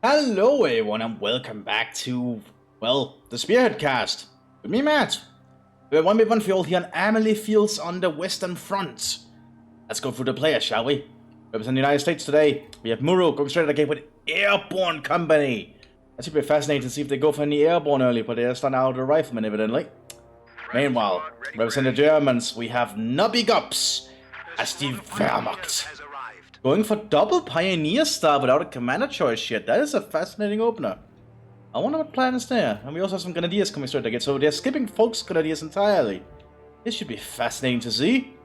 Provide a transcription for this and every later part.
Hello everyone and welcome back to, well, the Spearhead cast. With me, Matt. We're 1v1 field here on Amelie Fields on the Western Front. Let's go through the players, shall we? Representing the United States today, we have Muro going straight at the game with Airborne Company. That should be fascinating to see if they go for any airborne early, but they're starting out with a rifleman evidently. Meanwhile, representing the Germans, we have Nubby Gups as the Wehrmacht. Going for double Pioneer Star without a commander choice yet. That is a fascinating opener. I wonder what plan is there. And we also have some Grenadiers coming straight again, so they're skipping Folks Grenadiers entirely. This should be fascinating to see.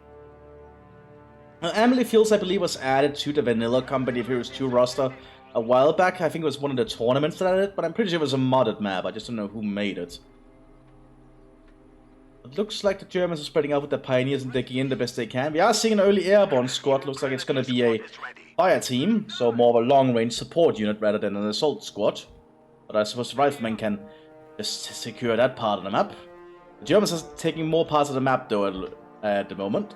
Amelie Fields, I believe, was added to the Vanilla Company of Heroes 2 roster a while back. I think it was one of the tournaments that added it, but I'm pretty sure it was a modded map. I just don't know who made it. It looks like the Germans are spreading out with the Pioneers and digging in the best they can. We are seeing an early airborne squad. Looks like it's going to be a fire team, so more of a long-range support unit rather than an assault squad. But I suppose the riflemen can just secure that part of the map. The Germans are taking more parts of the map, though, at the moment.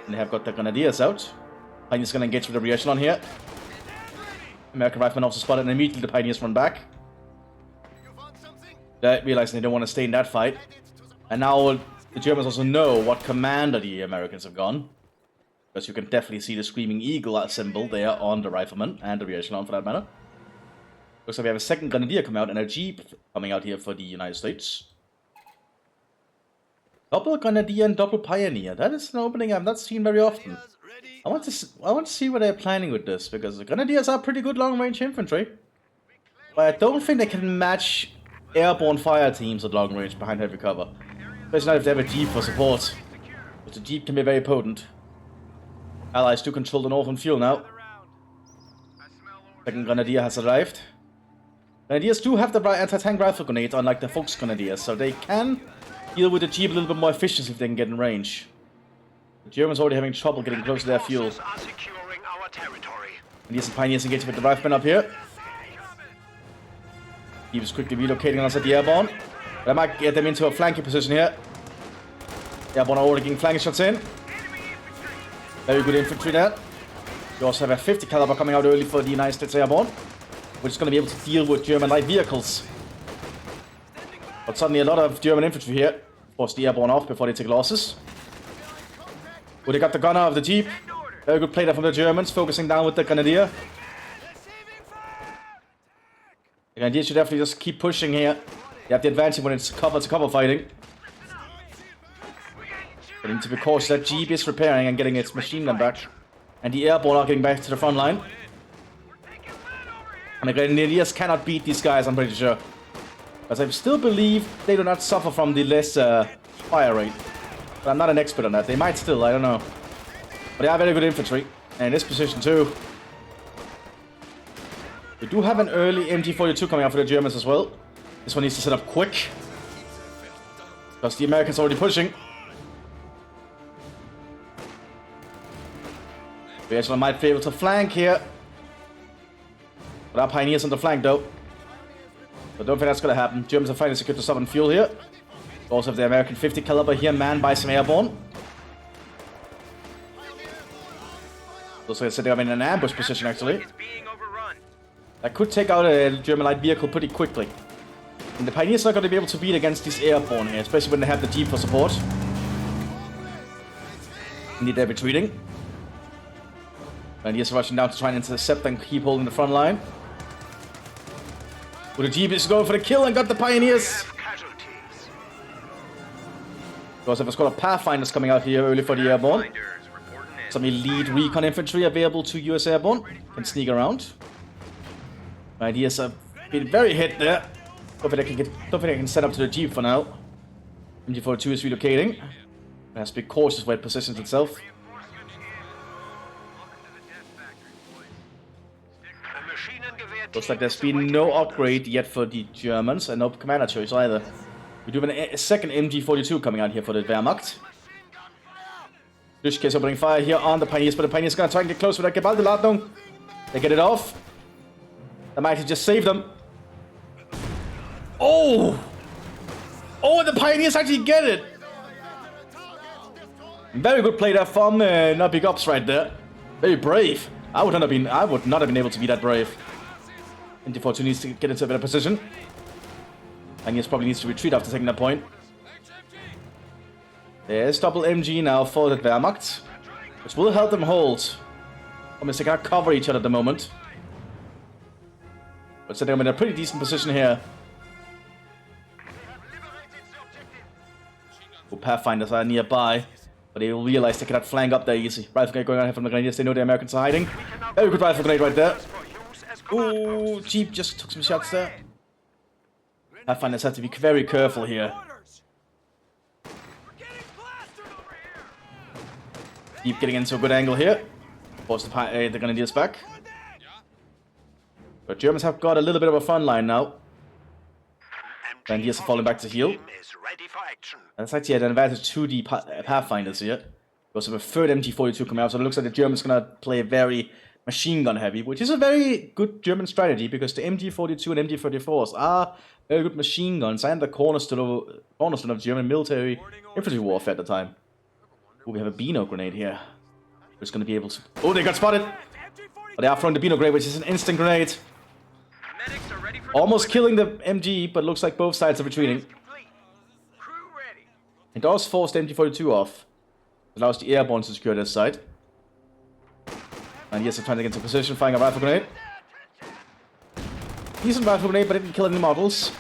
And they have got the Grenadiers out. Pioneers going to engage with the re-echelon here. American riflemen also spotted, and immediately the Pioneers run back. They realizing they don't want to stay in that fight. And now the Germans also know what commander the Americans have gone. Because you can definitely see the Screaming Eagle symbol there on the rifleman and the re-echelon for that matter. Looks like we have a second Grenadier coming out and a Jeep coming out here for the United States. Double Grenadier and double Pioneer. That is an opening I've not seen very often. I want to see what they're planning with this, because the Grenadiers are pretty good long-range infantry. But I don't think they can match airborne fire teams at long range behind heavy cover. Especially not if they have a Jeep for support. But the Jeep can be very potent. Allies do control the northern fuel now. Second Grenadier has arrived. Grenadiers do have the anti-tank rifle grenade, unlike the Folks Grenadiers, so they can deal with the Jeep a little bit more efficiently if they can get in range. The Germans already having trouble getting close to their fuel. Grenadiers and Pioneers engaging with the riflemen up here. He was quickly relocating us at the airborne. But I might get them into a flanking position here. The airborne are already getting flanking shots in. Very good infantry there. We also have a 50 caliber coming out early for the United States airborne, which is going to be able to deal with German light vehicles. But suddenly a lot of German infantry here. Force the airborne off before they take losses. Oh, they got the gunner of the Jeep. Very good play there from the Germans, focusing down with the Grenadier. The Grenadier should definitely just keep pushing here. They have the advantage when it's cover-to-cover fighting. But need to be cautious that Jeep is repairing and getting its machine gun back. And the airborne are getting back to the front line. And the Grenadiers cannot beat these guys, I'm pretty sure. Because I still believe they do not suffer from the less fire rate. But I'm not an expert on that. They might still, I don't know. But they are very good infantry. And in this position too. We do have an early MG42 coming out for the Germans as well. This one needs to set up quick. Because the Americans are already pushing. We actually might be able to flank here. But our Pioneers on the flank though. So don't think that's going to happen. Germans are finally secured to southern fuel here. We also have the American 50 caliber here manned by some airborne. Also sitting up in an ambush position actually. That could take out a German light vehicle pretty quickly. And the Pioneers are going to be able to beat against these airborne here, especially when they have the Jeep for support. Indeed, they're retreating. Pioneers are rushing down to try and intercept and keep holding the front line. Well, the Jeep is going for the kill and got the Pioneers. We also have a squad of Pathfinders coming out here early for the airborne. Some elite recon infantry available to US airborne. Can sneak around. Ideas have been very hit there. Don't think I can set up to the Jeep for now. MG42 is relocating. It has to be cautious where it positions itself. Looks like there's been no upgrade yet for the Germans, and no commander choice either. We do have a second MG42 coming out here for the Wehrmacht. Duschke is opening fire here on the Pioneers, but the Pioneers are going to try and get close with that Gebaldeladung. They get it off. That might have just saved them. Oh! Oh, the Pioneers actually get it! Very good play there from not big ups right there. Very brave. I would not have been able to be that brave. MG42 needs to get into a better position. And he probably needs to retreat after taking that point. There's double MG now for the Wehrmacht, which will help them hold. Almost they cannot cover each other at the moment. But so they're in a pretty decent position here. The Pathfinders are nearby, but they will realize they cannot flank up there easy. Rifle grenade going on here from the Grenadiers. They know the Americans are hiding. Very good rifle grenade right there. Ooh, Jeep just took some shots there. Pathfinders have to be very careful here. Jeep getting into a good angle here. Force the Grenadiers back. But Germans have got a little bit of a front line now. Grenadiers are falling back to heal. That's actually an advantage to the Pathfinders here. Because of a third MG42 coming out, so it looks like the Germans are going to play very machine gun heavy, which is a very good German strategy because the MG42 and MG34s are very good machine guns and the cornerstone of German military infantry warfare at the time. Oh, we have a Beano grenade here. Who's going to be able to... Oh, they got spotted! But they are throwing the Beano grenade, which is an instant grenade. Almost killing the MG, but looks like both sides are retreating. It does force the MG42 off. Allows the airborne to secure this side. And yes, they're trying to get into position, firing a rifle grenade. Decent rifle grenade, but didn't kill any models.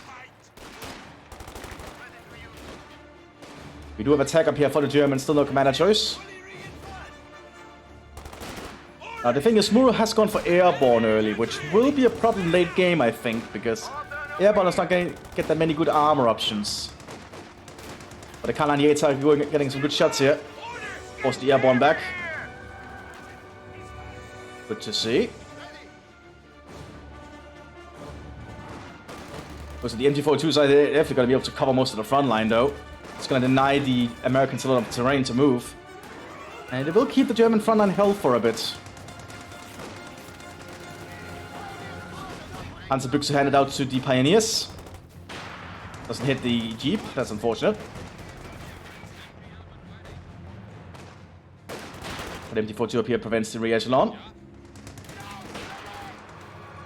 We do have attack up here for the Germans, still no commander choice. Now the thing is, Muro has gone for airborne early, which will be a problem late game, I think, because airborne is not going to get that many good armor options. But the Kar-98s are getting some good shots here. Force the airborne back. Good to see. Because the MG42s are definitely going to be able to cover most of the front line, though. It's going to deny the Americans a lot of terrain to move. And it will keep the German front line held for a bit. Panzerbüchse handed out to the Pioneers. Doesn't hit the Jeep, that's unfortunate. But MG42 up here prevents the re-echelon.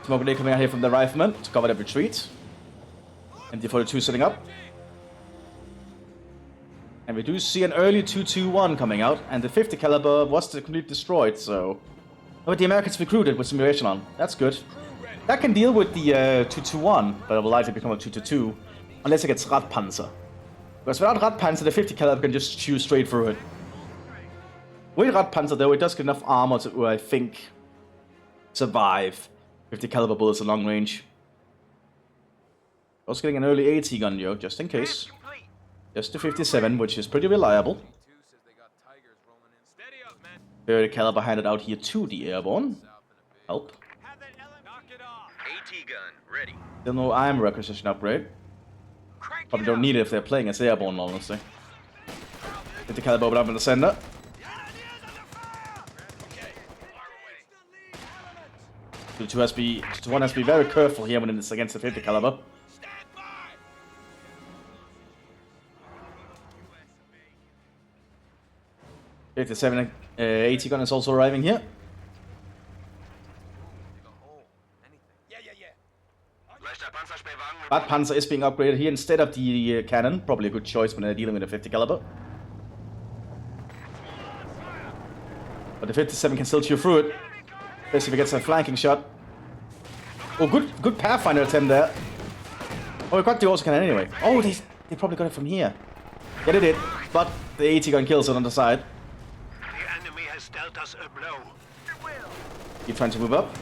Smoke grenade coming out here from the riflemen to cover the retreat. MG42 setting up. And we do see an early 221 coming out, and the 50 caliber was completely destroyed, so... But the Americans recruited with some echelon. That's good. That can deal with the 221, but it will likely become a 222, unless it gets Radpanzer. Because without Radpanzer, the 50 caliber can just shoot straight through it. With Radpanzer, though, it does get enough armor to, I think, survive 50 caliber bullets at long range. Also getting an early AT gun, yo, just in case. Just the 57, which is pretty reliable. 30 caliber handed out here to the airborne. Help. Still no armor requisition upgrade. Probably don't need it if they're playing as airborne, honestly. 50 caliber open up in the center. 221 has to be very careful here when it's against the 50 caliber. .57 AT gun is also arriving here. But Panzer is being upgraded here instead of the cannon. Probably a good choice when they're dealing with a 50 caliber. But the 57 can still chew through it. Especially if it gets a flanking shot. Oh, good Pathfinder attempt there. Oh, we got the auto cannon anyway. Oh, they probably got it from here. Yeah, they did. But the AT gun kills it on the side. The enemy has dealt us a blow. Keep trying to move up.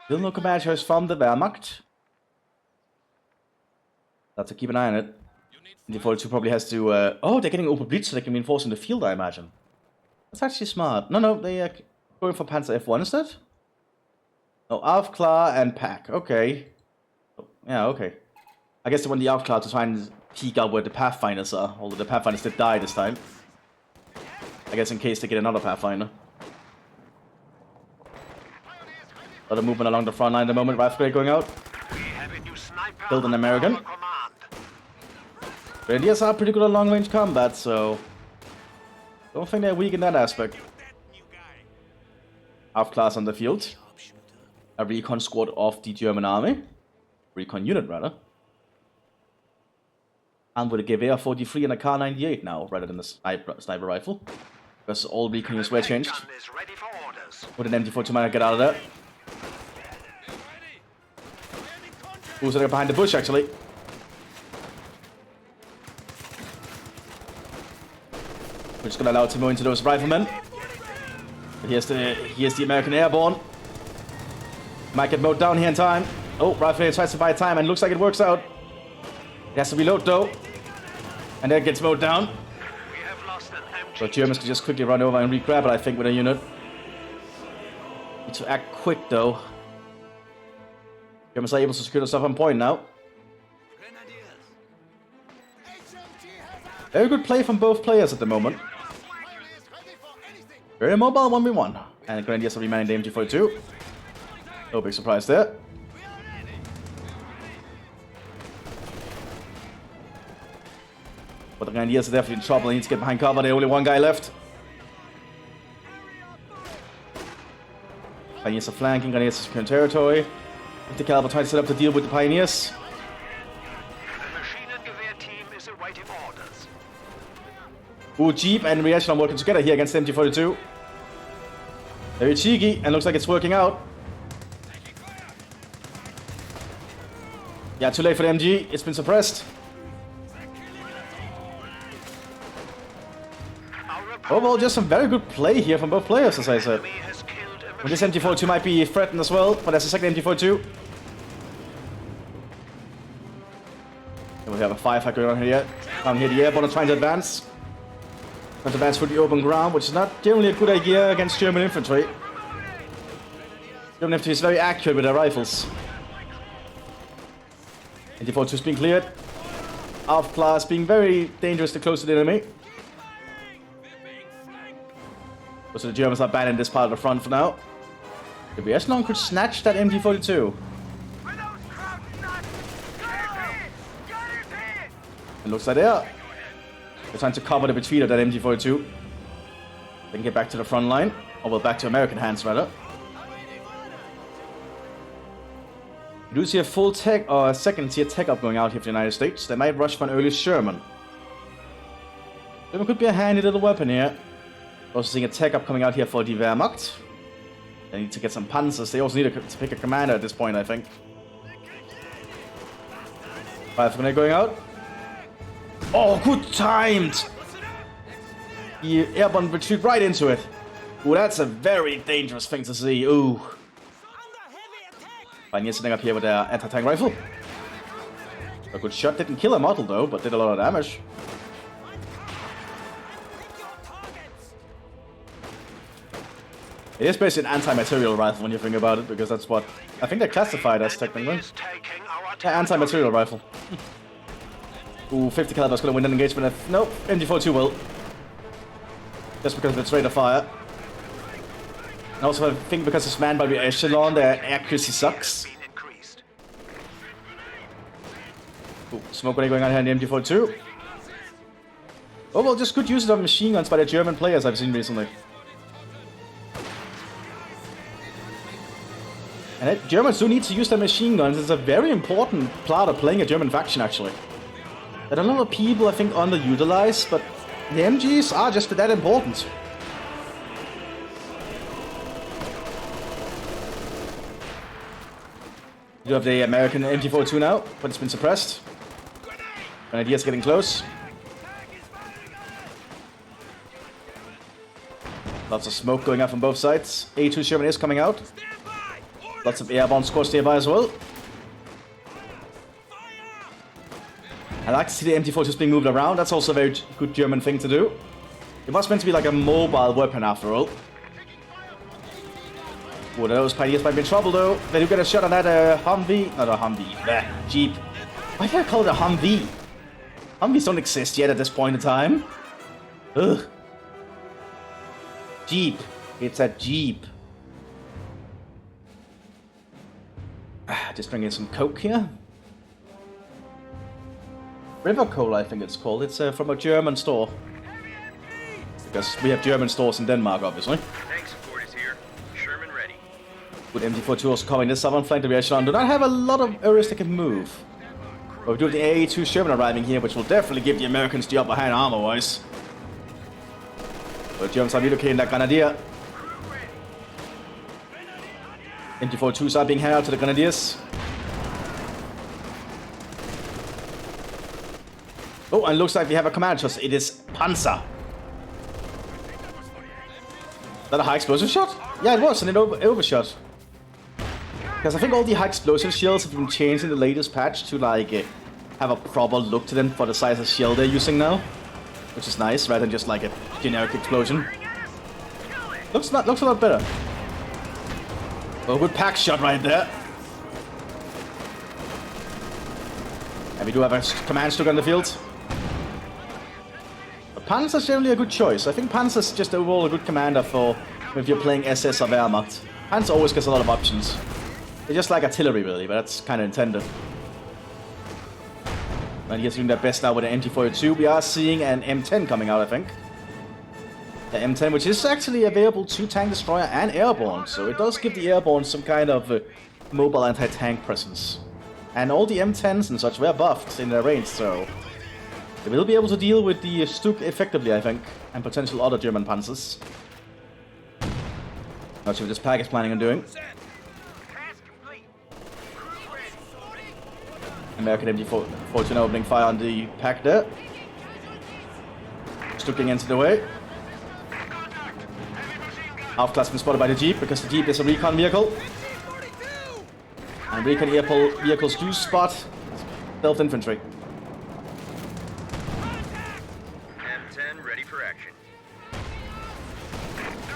Still no command choice from the Wehrmacht. Have to keep an eye on it. The 42 probably has to... oh, they're getting Oberblitz so they can reinforce in the field, I imagine. That's actually smart. No, they are going for Panzer F1 instead? No, Aufklar and Pack. Okay. Oh, yeah, okay. I guess they want the Aufklar to try and peek out where the Pathfinders are. Although the Pathfinders did die this time. I guess in case they get another Pathfinder. A lot of movement along the front line at the moment. Rifle grenade going out. Killed an American. Grenadiers are pretty good at long-range combat, so... Don't think they're weak in that aspect. Half class on the field. A recon squad of the German army. Recon unit, rather. And with a Gewehr 43 and a Kar 98 now, rather than a sniper rifle. Because all recon units were changed. With an MT42 might get out of there. Who's there behind the bush, actually? We're just gonna allow Timo into those riflemen. But here's the American airborne. Might get mowed down here in time. Oh, rifleman tries to buy time and looks like it works out. He has to reload though. And then gets mowed down. So Germans can just quickly run over and re-grab it, I think, with a unit. Need to act quick though. Germans are able to secure the stuff on point now. Very good play from both players at the moment. Very mobile 1v1. And Grenadiers are remanning the MG42. No big surprise there. But the Grenadiers are definitely in trouble. They need to get behind cover. There's only one guy left. Pioneers are flanking. Grenadiers are securing territory. The caliber trying to set up to deal with the Pioneers. Ooh, Jeep and Realism are working together here against the MG42. Very cheeky, and looks like it's working out. Yeah, too late for the MG. It's been suppressed. Overall, just some very good play here from both players, as I said. Well, this MG42 might be threatened as well, but there's a second MG42. And we have a firefight going on here. Down here, the airborne are trying to advance. Trying to advance through the open ground, which is not generally a good idea against German infantry. German infantry is very accurate with their rifles. MG42 is being cleared. Half class being very dangerous to close to the enemy. So the Germans are banning this part of the front for now. The Realism could snatch that MG42. It looks like they are. They're trying to cover the retreat of that MG42. They can get back to the front line. Or well, back to American hands, rather. We do see a full tech, or a second tier tech up going out here for the United States. They might rush for an early Sherman. Sherman could be a handy little weapon here. Also seeing a tech up coming out here for the Wehrmacht. They need to get some Panzers. They also need to pick a commander at this point, I think. 5 grenade going out. Oh, good timed! The airborne retreat right into it. Ooh, that's a very dangerous thing to see. Ooh. Pioneers sitting up here with their anti-tank rifle. A good shot. Didn't kill a model though, but did a lot of damage. It is basically an anti-material rifle when you think about it, because that's what I think they're classified as technically. Yeah, anti-material rifle. Ooh, 50 caliber is going to win an engagement. Nope, MG42 will. Just because of its rate of fire. And also I think because it's manned by the echelon, their accuracy sucks. Ooh, smoke grenade going on here in the MG42. Oh well, just good use of machine guns by the German players I've seen recently. And Germans do need to use their machine guns. It's a very important part of playing a German faction, actually. That a lot of people, I think, underutilize, but the MGs are just that important. You have the American MG42 now, but it's been suppressed. Grenadiers getting close. Lots of smoke going out from both sides. A2 Sherman is coming out. Lots of airborne squads nearby as well. I like to see the MT-42s being moved around. That's also a very good German thing to do. It was meant to be like a mobile weapon after all. Oh, those Pioneers might be in trouble though. They do get a shot on that Humvee. Not a Humvee. Jeep. Why did I call it a Humvee? Humvees don't exist yet at this point in time. Ugh. Jeep. It's a Jeep. Just bring in some Coke here. River Cola, I think it's called. It's from a German store. Because we have German stores in Denmark, obviously. Tank support is here. Sherman With MT42 also covering this southern flank, the Realism do not have a lot of areas they can move. But we do have the AA-2 Sherman arriving here, which will definitely give the Americans the upper hand armor-wise. But the Germans are relocating that Grenadier. MT42s are being handed out to the Grenadiers. Oh, and looks like we have a commander choice. It is Panzer. Is that a high explosive shot? Yeah, it was, and it overshot. Because I think all the high explosive shields have been changed in the latest patch to like have a proper look to them for the size of shield they're using now, which is nice rather than just like a generic explosion. Looks a lot better. Oh, good pack shot right there. And we do have a command Stuka on the field. But Panzer's generally a good choice. I think Panzer's just overall a good commander for if you're playing SS or Wehrmacht. Panzer always gets a lot of options. They're just like artillery, really, but that's kind of intended. And he's doing their best now with an MT42. We are seeing an M10 coming out, I think. The M10, which is actually available to tank destroyer and airborne, so it does give the airborne some kind of mobile anti-tank presence. And all the M10s and such were buffed in their range, so they will be able to deal with the Stuk effectively, I think, and potential other German Panzers. Not sure what this pack is planning on doing. American MT-14 opening fire on the pack there. Stuking into the way. Outclass been spotted by the Jeep because the Jeep is a recon vehicle. And recon vehicles do spot stealth infantry. M10 ready for action.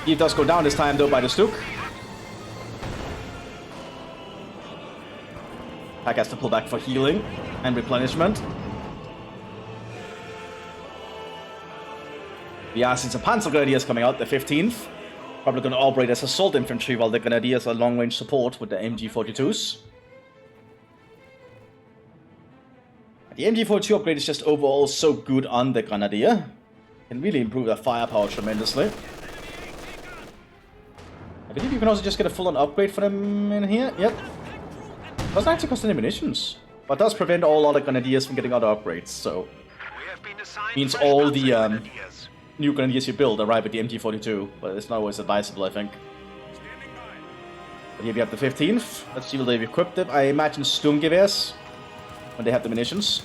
Jeep does go down this time though by the Stuk. Pack has to pull back for healing and replenishment. We are seeing some Panzer Grenadiers coming out, the 15th. Probably going to operate as assault infantry while the Grenadiers are long-range support with the MG42s. The MG42 upgrade is just overall so good on the Grenadier. Can really improve their firepower tremendously. I believe you can also just get a full-on upgrade for them in here. Yep. Doesn't actually cost any munitions, but does prevent all other Grenadiers from getting other upgrades, so means all the new Grenadiers you build arrive at the MT42, but it's not always advisable, I think. But here we have the 15th. Let's see what they've equipped it. I imagine Sturmgewehrs when they have the munitions.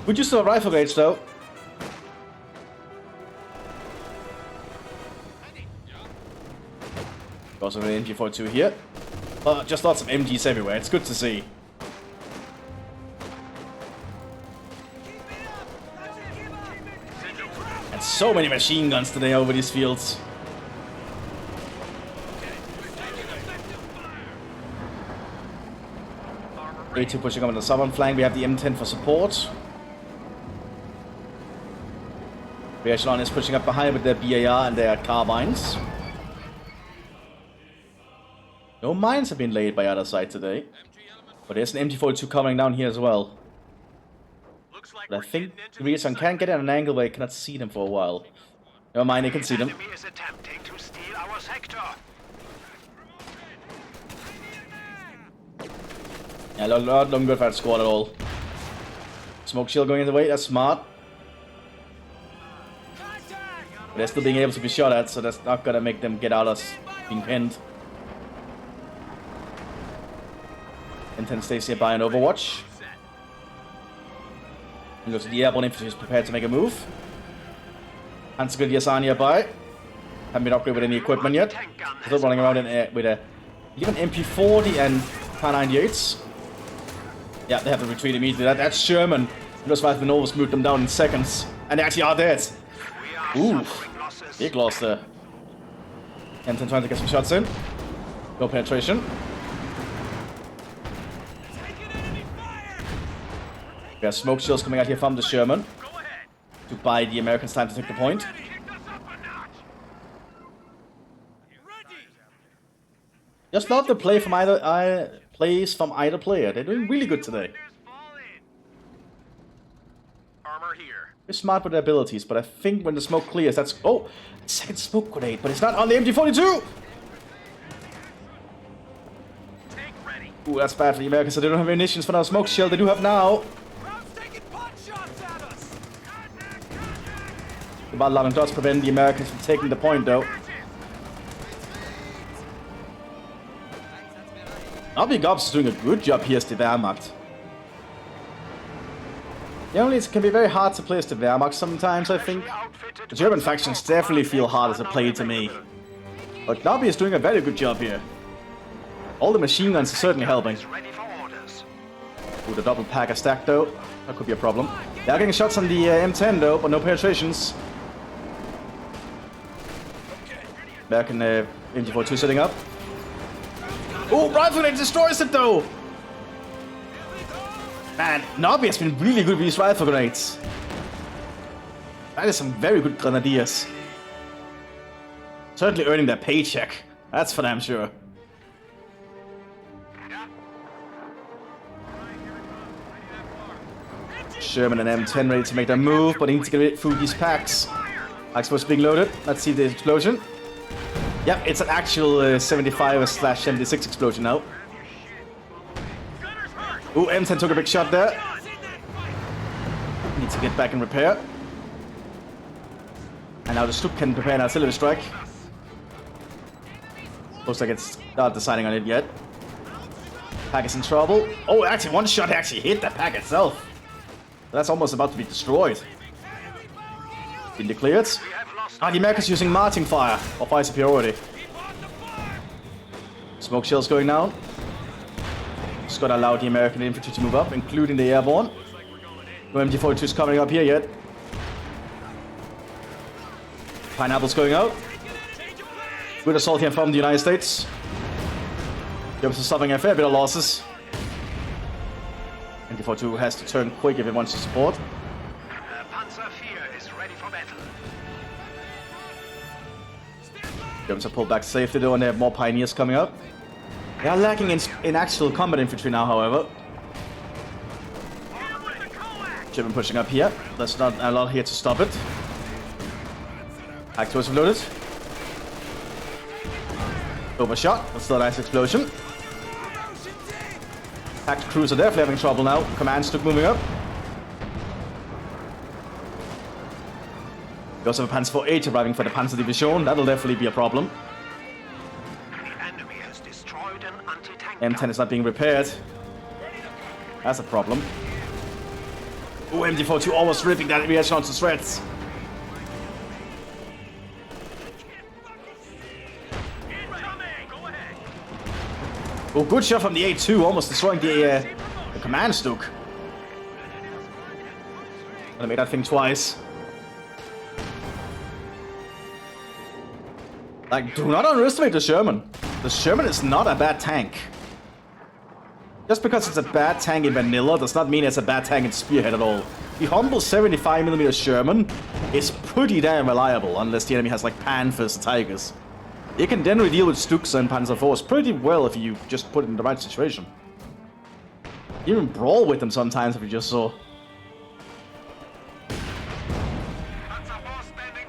Good use of rifle grades though. Also an MG42 here. Just lots of MGs everywhere, it's good to see. And so many machine guns today over these fields. A2 pushing up on the southern flank, we have the M10 for support. Realism is pushing up behind with their BAR and their carbines. No mines have been laid by other side today. But there's an MT-42 coming down here as well. But I think the Realism can get at an angle where you cannot see them for a while. Never mind, you can see them. Yeah, not good for that squad at all. Smoke shield going in the way, that's smart. But they're still being able to be shot at, so that's not gonna make them get out of being pinned. M10 stays nearby on Overwatch. And looks like the airborne infantry is prepared to make a move. Panzer Grenadiers are nearby. Haven't been upgraded with any equipment yet. Still running around in air with even MP40 and K98s. Yeah, they have to retreat immediately. That's Sherman. Those 5 maneuvers moved them down in seconds. And they actually are dead. Ooh, big loss there. M10 trying to get some shots in. No penetration. We have smoke shields coming out here from the Sherman to buy the Americans time to take the point. Just love the play from plays from either player. They're doing really good today. They're smart with their abilities, but I think when the smoke clears, that's... Oh! Second smoke grenade, but it's not on the MG42! Ooh, that's bad for the Americans, so they don't have munitions for now. Smoke shield, they do have now. The battle line does prevent the Americans from taking the point, though. Navi Gobs is doing a good job here as the Wehrmacht. It can be very hard to play as the Wehrmacht sometimes, I think. The German factions definitely feel harder to play to me. But Navi is doing a very good job here. All the machine guns are certainly helping. Ooh, the double pack are stacked though. That could be a problem. They are getting shots on the M10 though, but no penetrations. American MG42 setting up. Oh, rifle grenade destroys it though! Man, Navi has been really good with these rifle grenades. That is some very good grenadiers. Certainly earning their paycheck. That's for damn sure. Sherman and M10 ready to make their move, but they need to get through these packs. Explosives being loaded. Let's see the explosion. Yep, it's an actual 75/76 explosion now. Ooh, M10 took a big shot there. Need to get back and repair. And now the Stuck can prepare an artillery strike. Looks like it's not deciding on it yet. Pack is in trouble. Oh, actually, one shot actually hit the pack itself. That's almost about to be destroyed. Been declared. The Americans using Martin fire or fire superiority. Smoke shells going down. Just gotta allow the American infantry to move up, including the airborne. No MG42s coming up here yet. Pineapples going out. Good assault here from the United States. Germans are suffering a fair bit of losses. MG42 has to turn quick if it wants to support. Panzer IV is ready for battle. Germans are pulled back safely though, and they have more pioneers coming up. They are lacking in actual combat infantry now, however. German pushing up here. There's not a lot here to stop it. Explosive loaded. Overshot. That's still a nice explosion. Act crews are definitely having trouble now. Command Stuck moving up. We also have a Panzer IV arriving for the Panzer Division. That'll definitely be a problem. The enemy has destroyed an anti-tank. M10 is not being repaired. That's a problem. Oh, MG42 almost ripping that reaction onto shreds. Oh, good shot from the A2, almost destroying the command Stuck. Gonna make that thing twice. Like, do not underestimate the Sherman. The Sherman is not a bad tank. Just because it's a bad tank in vanilla does not mean it's a bad tank in Spearhead at all. The humble 75mm Sherman is pretty damn reliable, unless the enemy has like Panthers and Tigers. You can generally deal with Stuks and Panzer IVs pretty well if you just put it in the right situation. You even brawl with them sometimes if you just saw.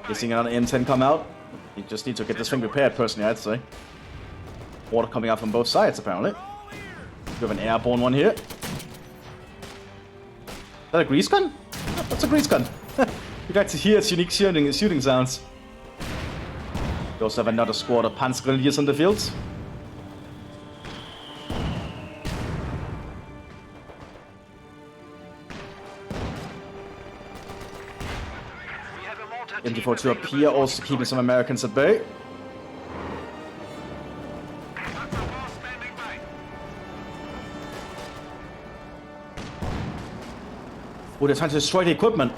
You're seeing another M10 come out. You just need to get this thing repaired, personally, I'd say. Water coming out from both sides, apparently. We have an airborne one here. Is that a grease gun? Oh, that's a grease gun. You got to hear its unique shooting sounds. We also have another squad of Panzer Grenadiers on the field. MG42 up here, also keeping some Americans at bay. Oh, they're trying to destroy the equipment.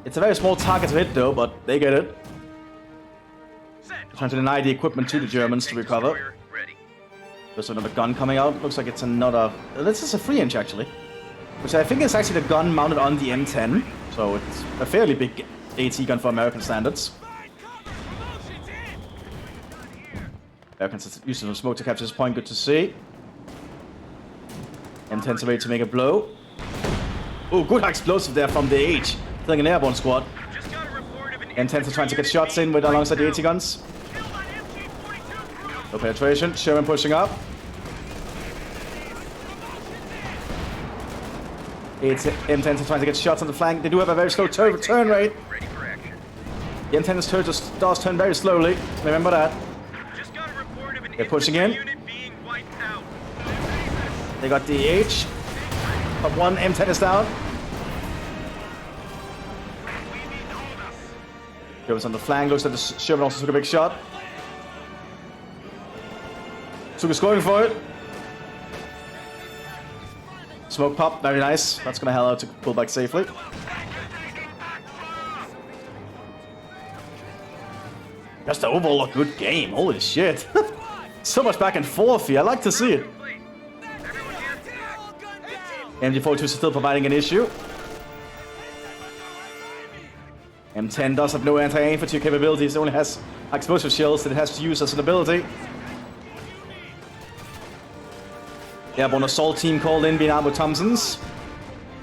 It's a very small target to hit though, but they get it. Trying to deny the equipment to the Germans to recover. There's another gun coming out. Looks like it's another... This is a 3-inch actually. Which I think is actually the gun mounted on the M10. So it's a fairly big AT gun for American standards. Americans using some smoke to capture this point. Good to see. M10's ready to make a blow. Oh, good explosive there from the H. Killing an airborne squad. M10s are trying to get shots in with alongside the AT guns. No penetration. Sherman pushing up. It's M10s are trying to get shots on the flank. They do have a very slow turn rate. Ready for action. The M10's turret just does turn very slowly. Remember that. Just got a report of an They're pushing infantry in. unit being wiped out. They got the H. Top one, M10 is down. Germans on the flank. Looks like the Sherman also took a big shot. Suga's going for it. Smoke pop, very nice. That's gonna allow to pull back safely. Just an overall good game. Holy shit. So much back and forth here. I like to see it. MG42 is still providing an issue. M10 does have no anti-infantry capabilities. It only has explosive shells that it has to use as an ability. Airborne assault team called in, being armed with Thompsons.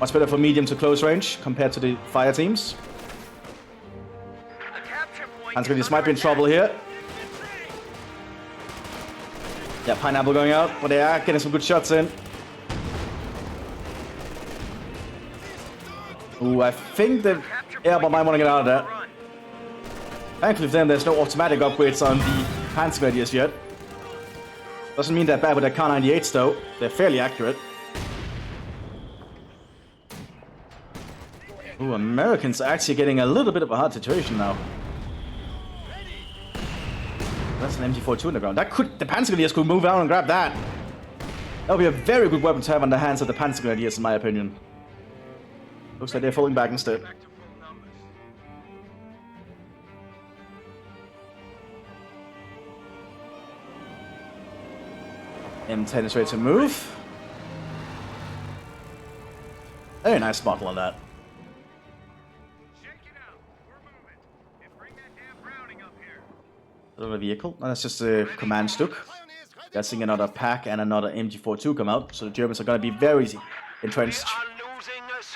Much better for medium to close range compared to the fire teams. Panzers might be in trouble here. Yeah, Pineapple going out, but they are getting some good shots in. Ooh, I think the airborne might want to get out of there. Thankfully for them, there's no automatic upgrades on the Panzer Grenadiers yet. Doesn't mean they're bad with their Kar-98s though. They're fairly accurate. Ooh, Americans are actually getting a little bit of a hard situation now. That's an MG42 on the ground. That could, the Panzer Grenadiers could move out and grab that. That would be a very good weapon to have on the hands of the Panzer Grenadiers, in my opinion. Looks like they're falling back instead. M10 is ready to move. Very nice model on that. Another vehicle. No, that's just a command stuk. Guessing another pack and another MG42 come out. So the Germans are going to be very entrenched.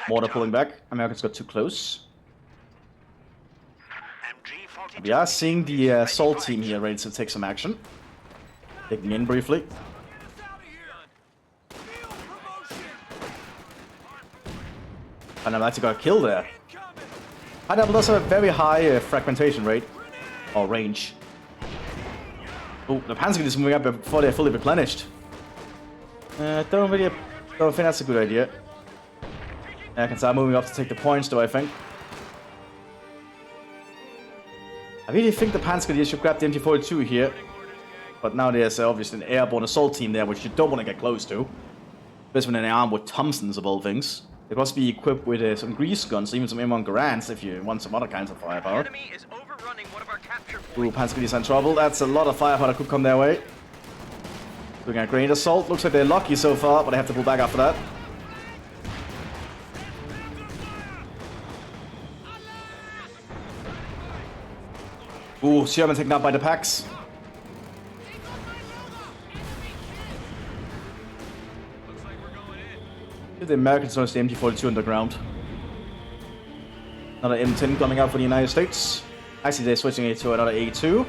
Mortar pulling back. Americans got too close. We are seeing the assault team here ready to take some action. Taking in briefly. Pineapple actually got a kill there. Pineapple does have a very high fragmentation rate. Or range. Oh, the Panzer is moving up before they're fully replenished. Don't think that's a good idea. I can start moving up to take the points though, I think. I really think the Panzer should grab the MG42 here. But now there's obviously an airborne assault team there, which you don't want to get close to. Especially when they're armed with Thompsons of all things. They must be equipped with some grease guns, even some M1 Garands if you want some other kinds of firepower. Ooh, Panzer in trouble. That's a lot of firepower that could come their way. Doing a grenade assault. Looks like they're lucky so far, but they have to pull back after that. Ooh, Sherman taken out by the packs. The Americans noticed the MG42 on the ground. Another M10 coming out for the United States. Actually, they're switching it to another A2.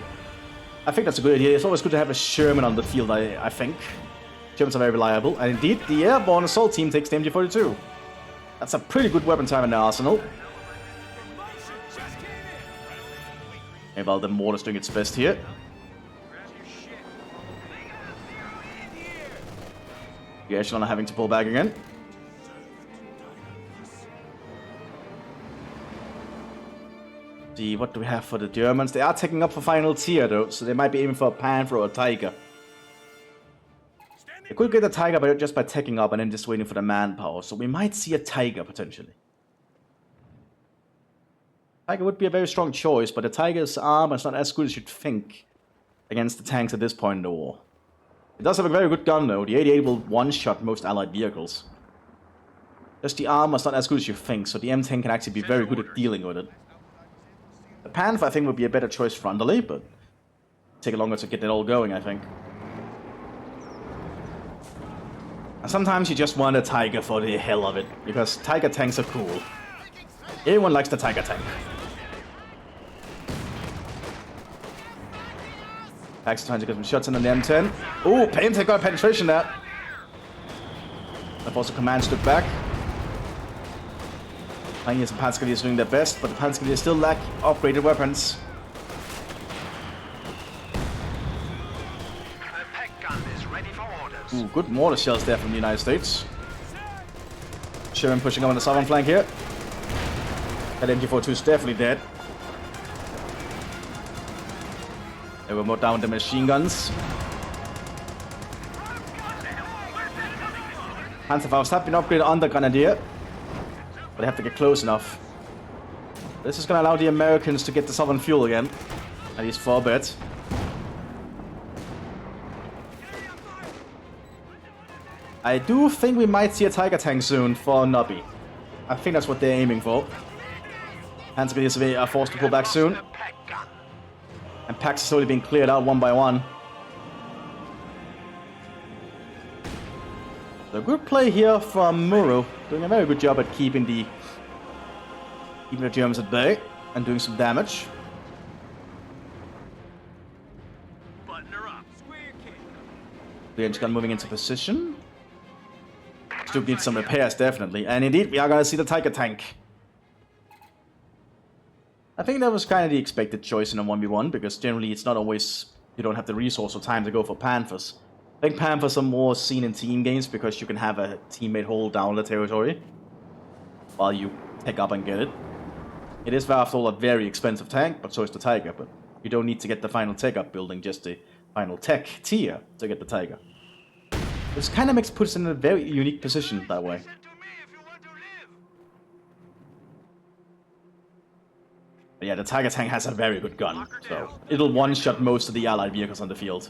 I think that's a good idea. It's always good to have a Sherman on the field, I think. Germans are very reliable. And indeed, the airborne assault team takes the MG42. That's a pretty good weapon to have in their arsenal. Okay, well, the mortar's doing its best here. The echelon are having to pull back again. What do we have for the Germans? They are taking up for final tier though, so they might be aiming for a Panther or a Tiger. They could get a Tiger just by taking up and then just waiting for the manpower, so we might see a Tiger potentially. Tiger would be a very strong choice, but the Tiger's armor is not as good as you'd think against the tanks at this point in the war. It does have a very good gun though. The 88 will one-shot most allied vehicles. Just the armor is not as good as you think, so the M10 can actually be very good at dealing with it. The Panther, I think, would be a better choice frontally, but take longer to get it all going, I think. And sometimes you just want a Tiger for the hell of it, because Tiger tanks are cool. Everyone likes the Tiger tank. Pax trying to get some shots in on the M10. Ooh, Payne's got penetration there. I've also command stood back. Panzers and Panzers doing their best, but the Panzers still lack upgraded weapons. The peg gun is ready for orders. Ooh, good mortar shells there from the United States. Sherman pushing up on the southern flank here. That MG42 is definitely dead. They will move down the machine guns. Panzerfaust have been upgraded on the Grenadier, but they have to get close enough. This is going to allow the Americans to get the southern fuel again, at least for a bit. I do think we might see a Tiger tank soon for Nobby. I think that's what they're aiming for. Panzers are forced to pull back soon. And packs are slowly being cleared out one by one. So good play here from Muro, doing a very good job at keeping the Germans at bay and doing some damage. The engine gun moving into position. Still needs some repairs, definitely. And indeed, we are going to see the Tiger tank. I think that was kind of the expected choice in a 1v1, because generally it's not always, you don't have the resource or time to go for Panthers. I think Panthers are more seen in team games because you can have a teammate hold down the territory while you pick up and get it. It is, after all, a very expensive tank, but so is the Tiger. But you don't need to get the final tech up building, just the final tech tier to get the Tiger. This kind of puts us in a very unique position that way. But yeah, the Tiger tank has a very good gun, so it'll one-shot most of the allied vehicles on the field.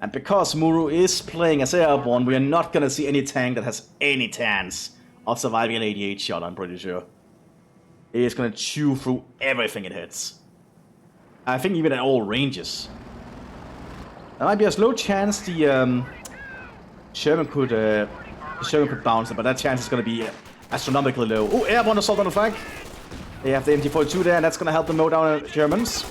And because Muro is playing as airborne, we are not going to see any tank that has any chance of surviving an 88 shot, I'm pretty sure. It is going to chew through everything it hits. I think even at all ranges. There might be a slow chance the Sherman could bounce it, but that chance is going to be astronomically low. Oh, airborne assault on the flank. They have the MT-42 there, and that's going to help them mow down the Germans.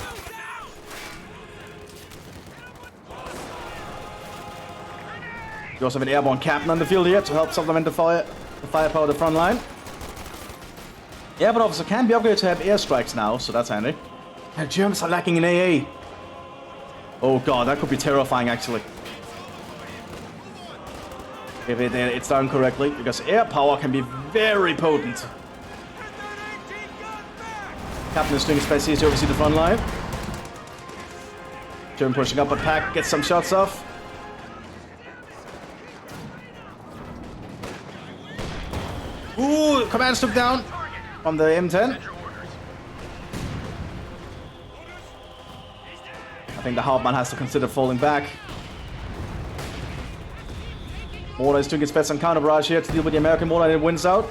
We also have an airborne captain on the field here to help supplement the firepower of the front line. Airborne officer can be upgraded to have airstrikes now, so that's handy. And Germans are lacking in AA. Oh god, that could be terrifying actually. If it's done correctly, because air power can be very potent. Captain is doing his best here to oversee the front line. German pushing up, but Pack gets some shots off. Ooh, command took down from the M10. I think the Hauptmann has to consider falling back. Mortar is doing its best on counter barrage here to deal with the American mortar, and it wins out.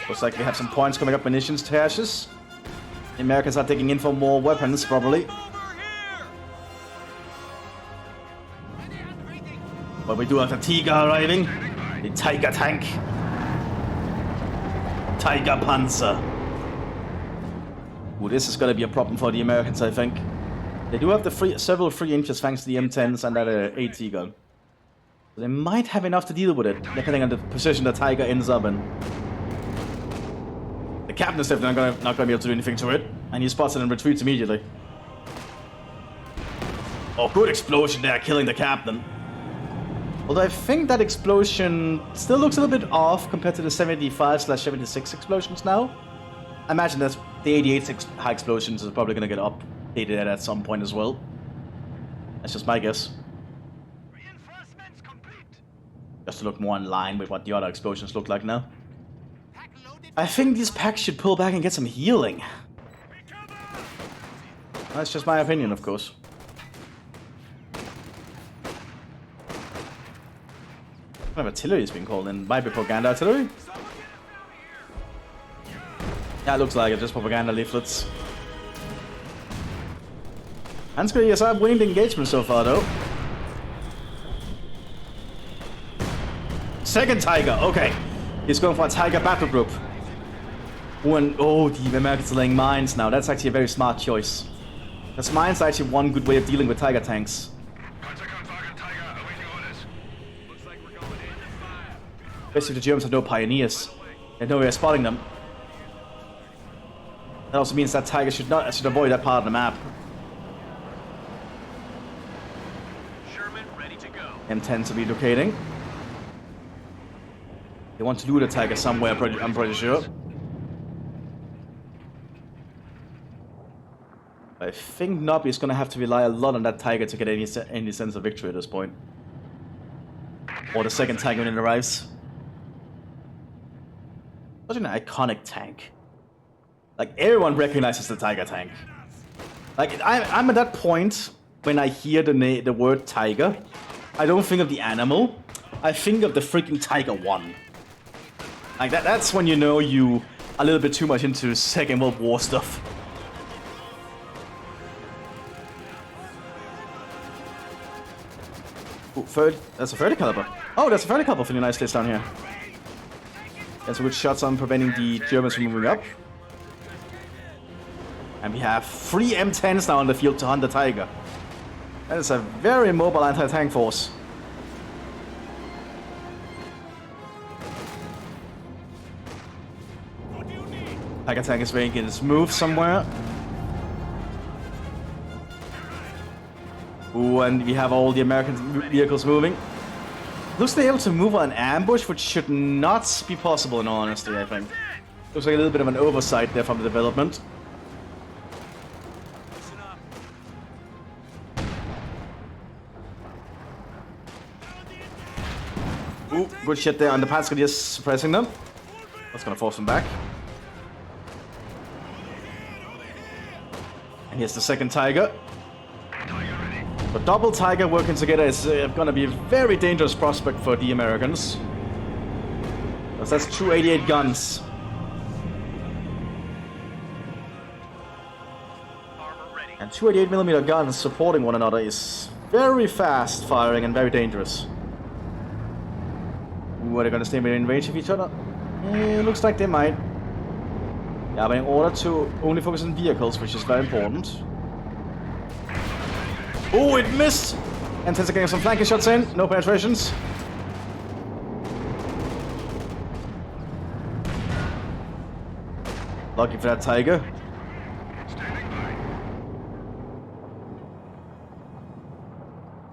Looks like we have some points coming up, munitions stashes. The Americans are taking in for more weapons, probably. But we do have the Tiger arriving. The Tiger tank. Tiger Panzer. Ooh, this is going to be a problem for the Americans, I think. They do have the several free inches thanks to the M10s and that AT gun. So they might have enough to deal with it, depending on the position the Tiger ends up in. The captain is definitely not going to be able to do anything to it, and he spots it and retreats immediately. Oh, good explosion there, killing the captain. Although I think that explosion still looks a little bit off compared to the 75/76 explosions now. I imagine that the 88 high explosions is probably going to get updated at some point as well. That's just my guess. Just to look more in line with what the other explosions look like now. I think these packs should pull back and get some healing. That's just my opinion, of course. What kind of artillery is being called in? Might be propaganda artillery? Yeah, it looks like it, just propaganda leaflets. Hansker, yes, I'm winning the engagement so far, though. Second Tiger, okay. He's going for a Tiger battle group. Oh, the Americans are laying mines now. That's actually a very smart choice. Because mines are actually one good way of dealing with Tiger tanks. Especially if the Germans have no pioneers. And no way of spotting them. That also means that Tiger should avoid that part of the map. Sherman ready to go. M10s are relocating. They want to lure the Tiger somewhere, I'm pretty sure. I think Nobby is going to have to rely a lot on that Tiger to get any sense of victory at this point. Or the second Tiger when it arrives. Such an iconic tank. Like, everyone recognizes the Tiger tank. Like, I'm at that point when I hear the word Tiger. I don't think of the animal. I think of the freaking Tiger 1. Like, that's when you know you a little bit too much into Second World War stuff. Ooh, that's a 30 caliber. Oh, that's a 30 caliber for the United States down here. Get some good shots on preventing the Germans from moving up. And we have 3 M10s now on the field to hunt the Tiger. That is a very mobile anti-tank force. Tiger tank is making its move somewhere. Ooh, and we have all the American vehicles moving. Looks like they're able to move on an ambush, which should not be possible in all honesty, I think. Looks like a little bit of an oversight there from the development. Ooh, good shit there on the Panzers, just suppressing them. That's gonna force them back. And here's the second Tiger. The double Tiger working together is gonna be a very dangerous prospect for the Americans. Because that's 288 guns. And 288mm guns supporting one another is very fast firing and very dangerous. Ooh, are they gonna stay within range of each other? It looks like they might. Yeah, but in order to only focus on vehicles, which is very important. Oh, it missed! M10s are getting some flanking shots in. No penetrations. Lucky for that Tiger.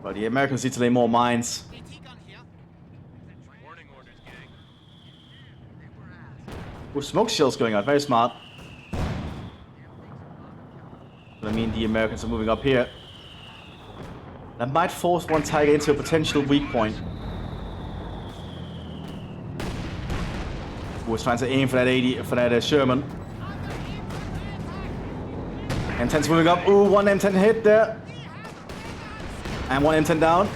Well, the Americans need to lay more mines. Oh, smoke shells going out. Very smart. I mean, the Americans are moving up here. That might force one Tiger into a potential weak point. Who was trying to aim for that Sherman. M10's moving up. Ooh, one M10 hit there. And one M10 down.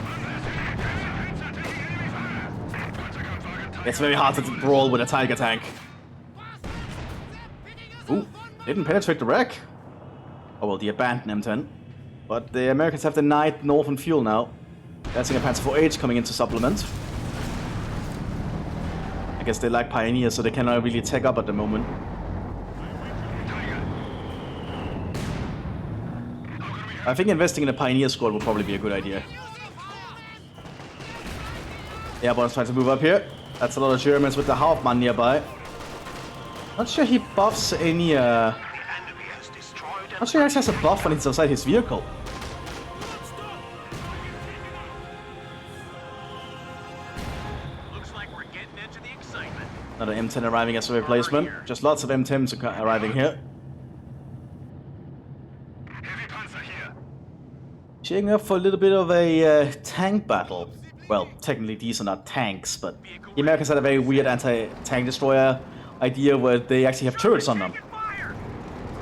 It's very hard to brawl with a Tiger tank. Ooh, didn't penetrate the wreck. Oh well, the abandoned M10. But the Americans have denied northern fuel now. That's in a Panzer 4H coming in to supplement. I guess they lack pioneers, so they cannot really take up at the moment. I think investing in a pioneer squad will probably be a good idea. Airborne's trying to move up here. That's a lot of Germans with the Hauptmann nearby. Not sure he buffs any, not sure he actually has a buff when he's outside his vehicle. Looks like we're getting into the excitement. Another M10 arriving as a replacement. Just lots of M10s arriving here. Cheering up for a little bit of a tank battle. Well, technically these are not tanks, but the Americans had a very weird anti-tank destroyer idea where they actually have turrets on them.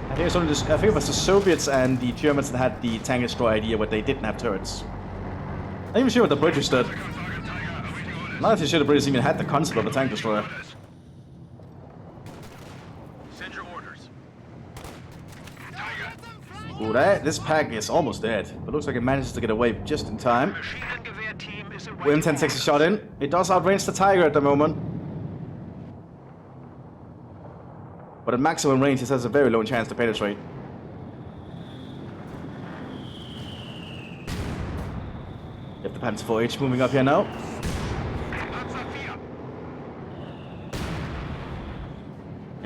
I think it was the Soviets and the Germans that had the tank destroyer idea where they didn't have turrets. I'm not even sure what the British did. I'm not even sure the British even had the concept of a tank destroyer. Send your orders. Ooh, this pack is almost dead, but looks like it manages to get away just in time. M10 takes a shot in. It does outrange the Tiger at the moment. But at maximum range, it has a very low chance to penetrate. You have the Panzer 4H moving up here now.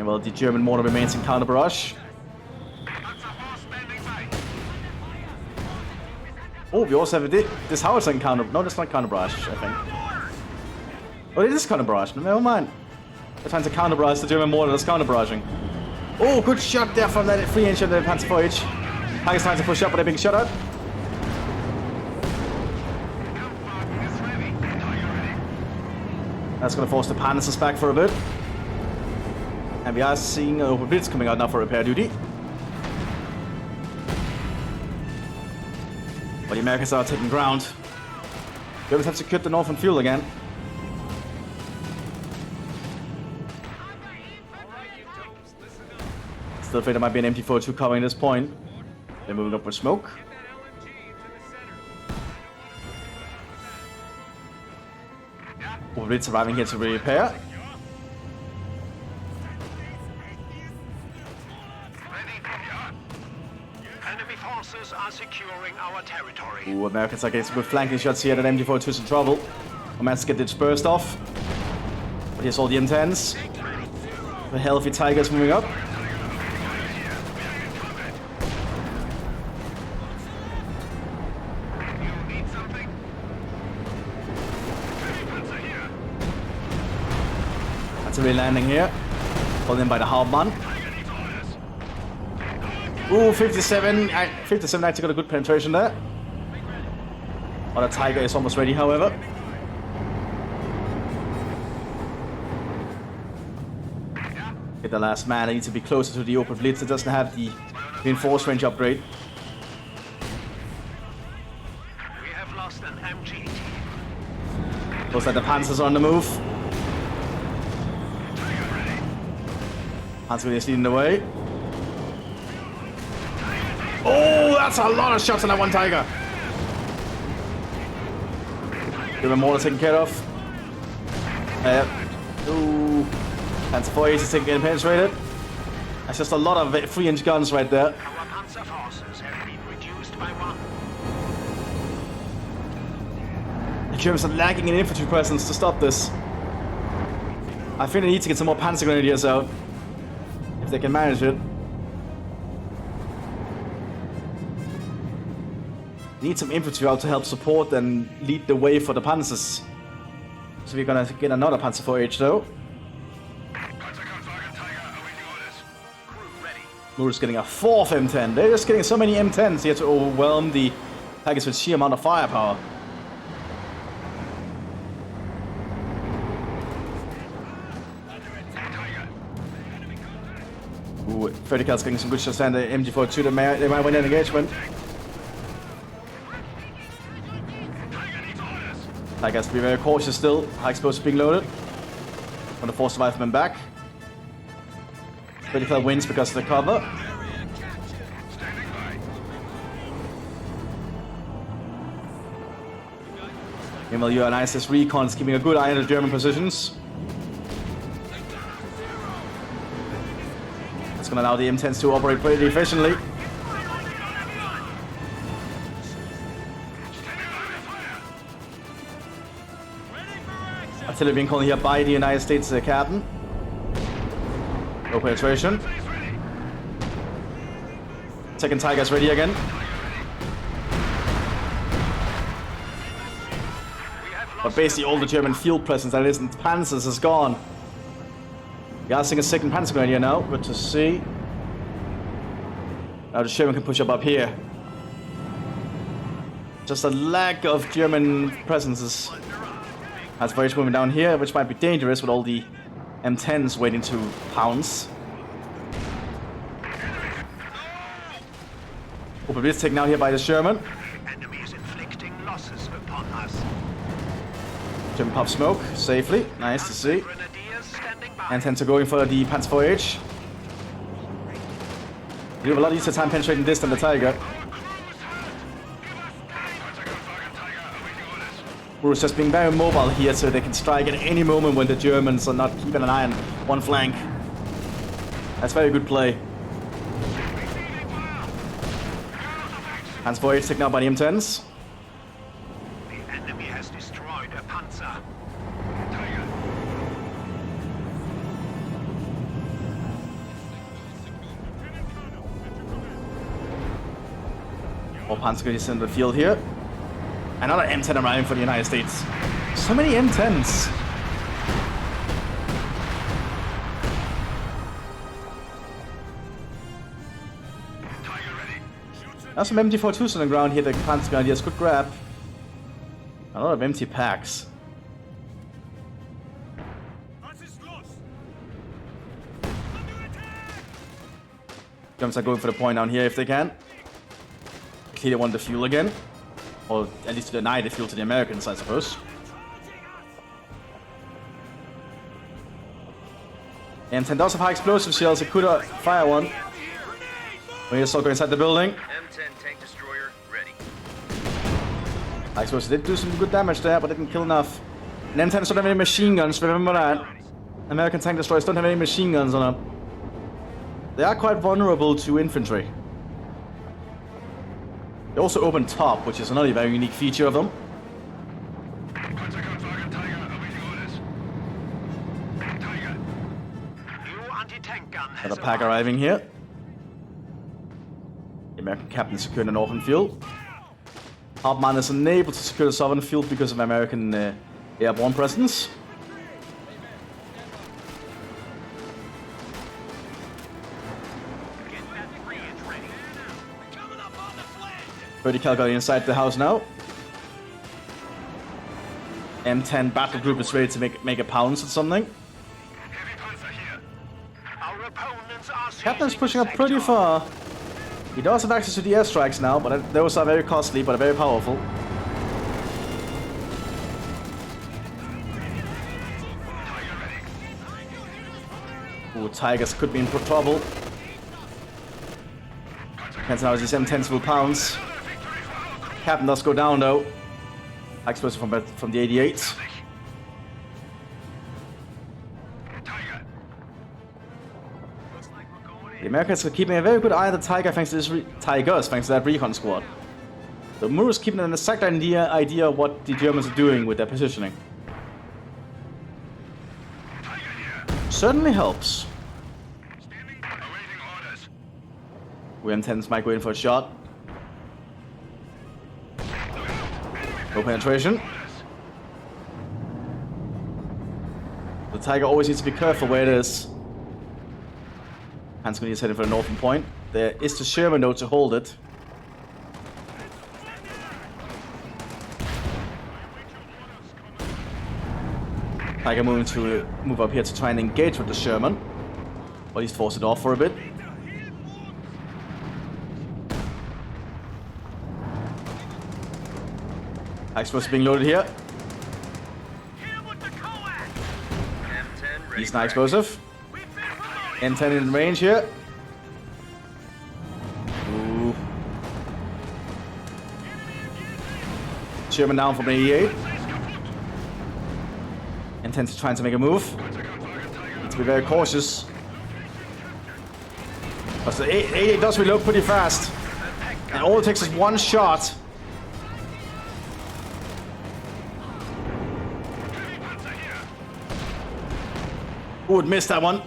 And well, the German mortar remains in counter barrage. Oh, we also have this howitzer in counter. No, that's not counter barrage, I think. Oh, it is counter barrage. Never mind. We're trying to counter barrage the German mortar that's counter barraging. Oh, good shot there from that free inch of the Panzer 4H. Tiger's trying to push up, but they're being shot at. That's going to force the Panzers back for a bit. And we are seeing Open Blitz coming out now for repair duty. But the Americans are taking ground. Germans have secured the northern field again. Still afraid there might be an MT-42 covering this point. They're moving up with smoke. Open Blitz arriving here to repair. Enemy forces are securing our territory. Ooh, Americans are getting some good flanking shots here. That MT-42's in trouble. Managed to get it burst off. But here's all the M10s. The healthy Tigers moving up. That's a re-landing here. Pulled in by the Hauptmann. Ooh, 57. 57 actually got a good penetration there. Oh, the Tiger is almost ready, however. Get the last man. I need to be closer to the Open Blitz. It doesn't have the reinforced range upgrade. We have lost an MG. Looks like the Panzers are on the move. Panzer is leading the way. Oh, that's a lot of shots on that one Tiger. German mortar taken care of. Ooh. Panzer 4H is getting penetrated. That's just a lot of 3-inch guns right there. Our Panzer forces have been reduced by 1. The Germans are lacking in infantry presence to stop this. I think they need to get some more Panzer Grenadiers out. If they can manage it. Need some infantry out to help support and lead the way for the Panzers. So we're gonna get another Panzer 4H though. We're just getting a 4th M10. They're just getting so many M10s here to overwhelm the Tigers with sheer amount of firepower. Ooh, Vertical's getting some good shots and the MG42, they might win an engagement. Tiger has to be very cautious still. High explosive being loaded. Want to force the rifleman back. Vertical wins because of the cover. Meanwhile, UNIS's recon is keeping a good eye on the German positions. That's going to allow the M10s to operate pretty efficiently. Artillery being called here by the United States captain. No penetration. Second Tiger's ready again. But basically all the German field presence that isn't Panzers is gone. We are seeing a second Panzer Grenadier now. Good to see. Now the Sherman can push up here. Just a lack of German presences. That's very moving down here, which might be dangerous with all the M10s waiting to pounce. Open Blitz taken out here by the Sherman. Enemy is inflicting losses upon us. German pop smoke safely. Nice to see. Grenadiers standing by. M10s are going for the Panzer 4H. We have a lot easier time penetrating this than the Tiger. We're just being very mobile here so they can strike at any moment when the Germans are not keeping an eye on one flank. That's very good play. Panzer 4H taken out by the M10s. The enemy has destroyed a Panzer. More Panzers in the field here. Another M10 arriving for the United States. So many M10s. There's some MT-42s on the ground here that Panzer Grenadiers could grab. A lot of empty packs. Germans are going for the point down here if they can. Clearly want the fuel again. Or at least to deny the fuel to the Americans, I suppose. M10 does have high explosive shells, it could fire one. When you still go inside the building. M10 tank destroyer ready. I suppose they did do some good damage there, but didn't kill enough. And M10s don't have any machine guns, remember that. American tank destroyers don't have any machine guns on them. They are quite vulnerable to infantry. They also open top, which is another very unique feature of them. Another pack arriving here. The American captain secured the northern field. Hauptmann is unable to secure the southern field because of American airborne presence. Vertical got inside the house now. M10 battle group is ready to make a pounce at something. Captain's pushing up pretty far. He does have access to the airstrikes now, but those are very costly, but very powerful. Ooh, Tigers could be in trouble. Depends on how these M10s will pounce. Captain does go down though. Explosive from the 88. The Americans are keeping a very good eye on the Tiger thanks to this Tigers, thanks to that recon squad. The Moors keeping an exact idea of what the Germans are doing with their positioning. Certainly helps. M10s might go in for a shot. No penetration. The Tiger always needs to be careful where it is. Panzer is heading for the northern point. There is the Sherman though to hold it. Tiger moving to move up here to try and engage with the Sherman. Or at least force it off for a bit. Explosive being loaded here. He's not explosive. M10 in range here. Ooh. Sherman down from 88. M10's trying to make a move. Need to be very cautious. But the 88 does reload pretty fast. And all it takes is one shot. Who would miss that one?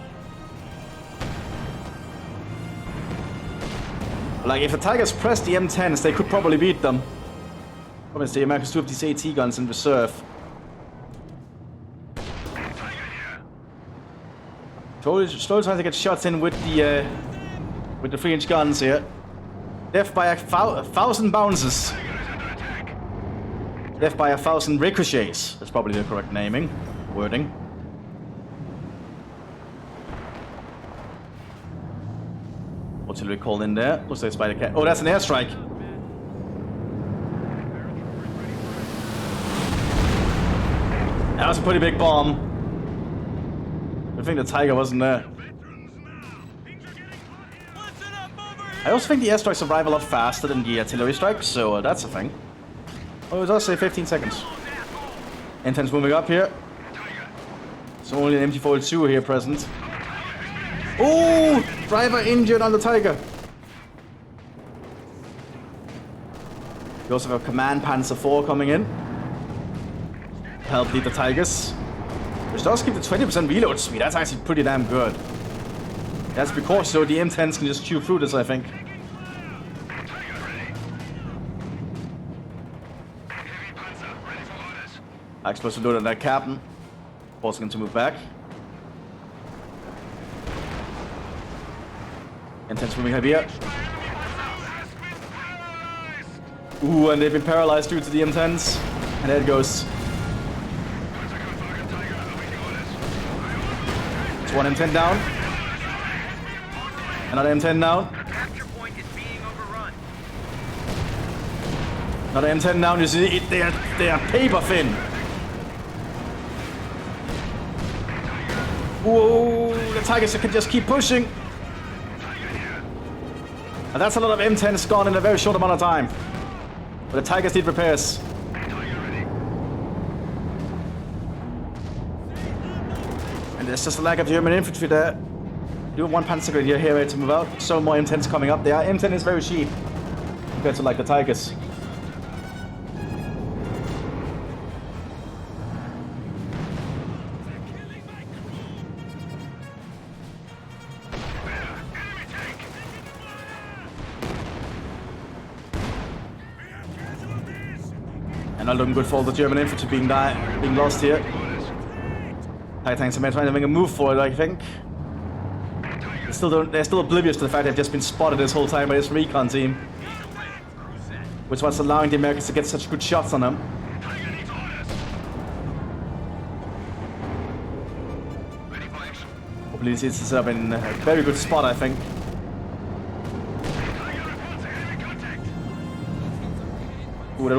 Like, if the Tigers press the M10s, they could probably beat them. Problem is, the Americans do have these AT guns in reserve. Slowly trying to get shots in with the 3-inch guns here. Death by 1,000 bounces. Death by 1,000 ricochets. That's probably the correct wording. Artillery called in there. Looks like Spider Cat. Oh, that's an airstrike. That was a pretty big bomb. I think the Tiger wasn't there. I also think the airstrikes arrive a lot faster than the artillery strikes, so that's a thing. Oh, it does say 15 seconds. M10's moving up here. So only an MT-42 here present. Oh! Driver injured on the Tiger. We also have a Command Panzer 4 coming in. Help lead the Tigers. Which does keep the 20% reload speed. That's actually pretty damn good. That's because so the M10s can just chew through this, I think. Explosive load on that captain, forcing him to move back. Intense moving heavier. Ooh, and they've been paralyzed due to the intense. And there it goes. It's one M10 down. Another M10 down. Capture point is being overrun. Another M10 down. You see, they are paper thin. Whoa, the Tigers can just keep pushing. And that's a lot of M10s gone in a very short amount of time. But the Tigers need repairs. And there's just a lack of German infantry there. You have one Panzer Grenadier here ready to move out. So more M10s coming up there. M10 is very cheap compared to like the Tigers. And not looking good for all the German infantry being lost here. Thai tanks are trying to make a move for it, I think. They're still oblivious to the fact they've just been spotted this whole time by this recon team, which was allowing the Americans to get such good shots on them. Hopefully this is up in a very good spot, I think. Ooh, that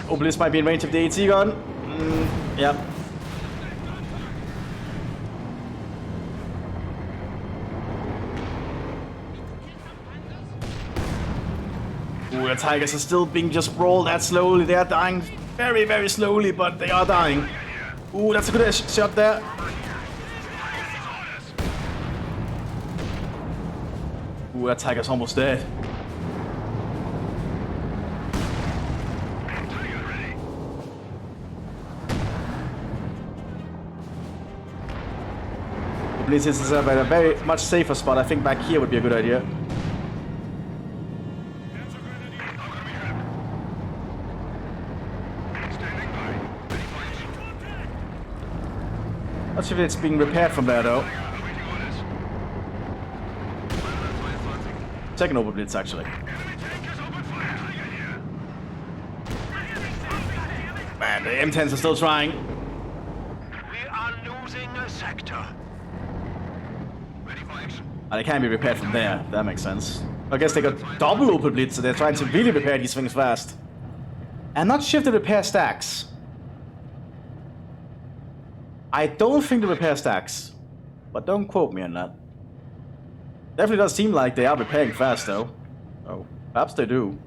Obelisk might be in range of the AT gun. Yeah. Ooh, the Tigers are still being just rolled that slowly. They are dying very, very slowly, but they are dying. Ooh, that's a good shot there. Ooh, that Tiger's almost dead. This is a very much safer spot. I think back here would be a good idea. Not sure if it's being repaired from there though. Second overblitz actually. Man, the M10s are still trying. We are losing a sector. They can't be repaired from there. That makes sense. I guess they got double open blitz, so they're trying to really repair these things fast. And not shift the repair stacks. I don't think the repair stacks. But don't quote me on that. Definitely does seem like they are repairing fast though. Oh, perhaps they do.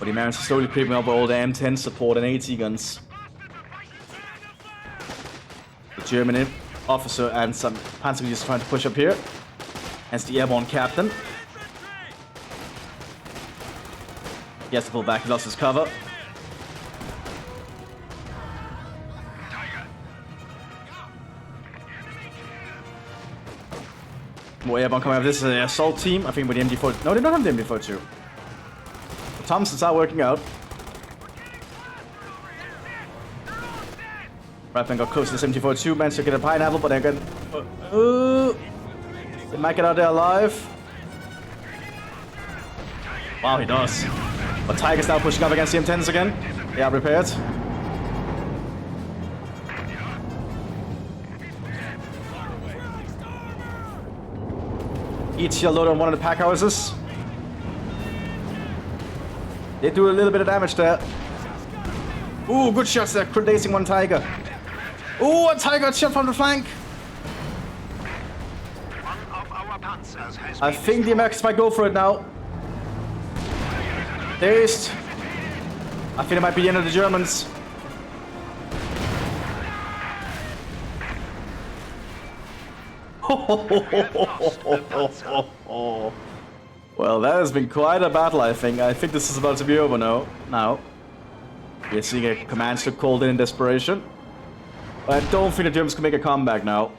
But the Americans are slowly creeping up with all the M10 support and AT guns. The German officer and some Panzer just trying to push up here. Hence the airborne captain. He has to pull back, he lost his cover. More airborne coming out. This is an assault team, I think with the MD4. No, they don't have the MD42. The Thompsons are working out. Ratman got close to the 74-2, managed to get a pineapple, but they're gonna... they might get out there alive. Wow, he does. But Tiger's now pushing up against the M10s again. They are repaired. Each shield load on one of the pack houses. They do a little bit of damage there. Ooh, good shots there, dazing one Tiger. Ooh, a Tiger shot from the flank. One of our Panzers has I think the Americans might go for it now. Dazed. I think it might be the end of the Germans. Well, that has been quite a battle, I think. I think this is about to be over now. We're seeing a command strip called in desperation. But I don't think the Germans can make a comeback now.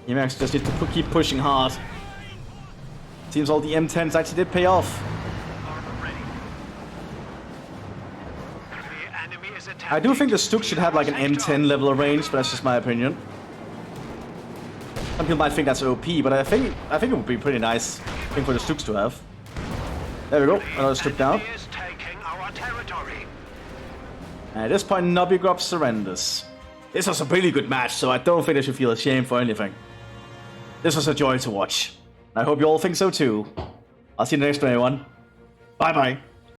The Americans just need to keep pushing hard. Seems all the M10s actually did pay off. I do think the Stuk should have like an M10 level of range, but that's just my opinion. Some people might think that's OP, but I think it would be pretty nice thing for the Stuks to have. There we go, another Stuk down. Is taking our territory. And at this point, Novigrad surrenders. This was a really good match, so I don't think they should feel ashamed for anything. This was a joy to watch. I hope you all think so too. I'll see you in the next one, everyone. Bye bye.